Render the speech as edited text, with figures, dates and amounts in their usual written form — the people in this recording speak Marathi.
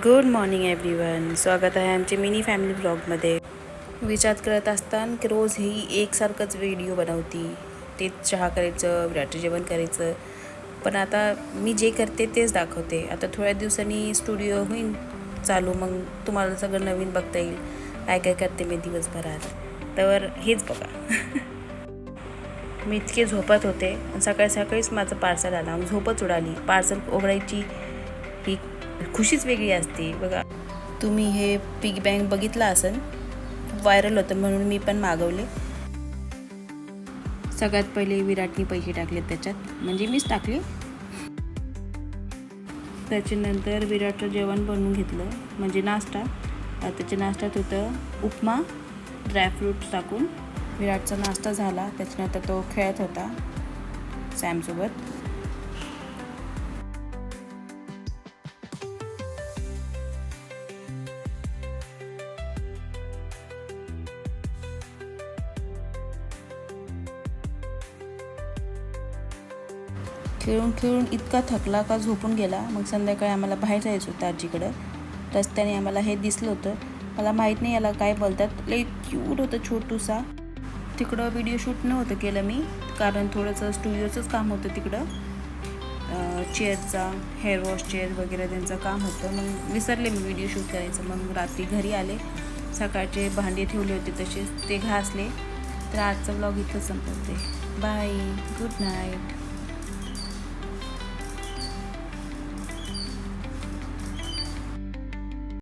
Good morning everyone. स्वागत आहे आमचे मिनी फॅमिली ब्लॉगमध्ये. विचार करत असताना की रोज ही एकसारखंच व्हिडिओ बनवती, तेच चहा करायचं, रात्री जेवण करायचं. पण आता मी जे करते तेच दाखवते. आता थोड्या दिवसांनी स्टुडिओ होईल चालू, मग तुम्हाला सगळं नवीन बघता येईल काय काय करते मी दिवसभरात. तर हेच बघा. मी इतके झोपत होते आणि सकाळी सकाळीच माझं पार्सल आला. झोपच उडाली. पार्सल उघडायची ही खुशीच वेगळी असते बघा. तुम्ही हे पिग बँक बघितलं असेल, व्हायरल होतं म्हणून मी पण मागवले. सगळ्यात पहिले विराटने पैसे टाकले त्याच्यात, म्हणजे मीच टाकले. त्याच्यानंतर विराटचं जेवण बनवून घेतलं, म्हणजे नाश्ता. त्याच्या नाश्त्यात होतं उपमा ड्रायफ्रूट्स टाकून. विराटचा नाश्ता झाला. त्याच्यानंतर तो खेळत होता सॅमसोबत. खेळून खेळून इतका थकला का झोपून गेला. मग संध्याकाळी आम्हाला बाहेर जायचं होतं आजीकडं. रस्त्याने आम्हाला हे दिसलं होतं. मला माहीत नाही याला काय बोलतात. लई क्यूट होतं छोटूसा. तिकडं व्हिडिओ शूट नव्हतं केलं मी, कारण थोडंसं स्टुडिओचंच काम होतं तिकडं. चेअरचा हेअर वॉश चेअर वगैरे त्यांचं काम होतं. मग विसरले मी व्हिडिओ शूट करायचं. मग रात्री घरी आले, सकाळचे भांडे ठेवले होते तसेच ते घासले. तर आजचा व्लॉग इथं संपवते. Bye, good night.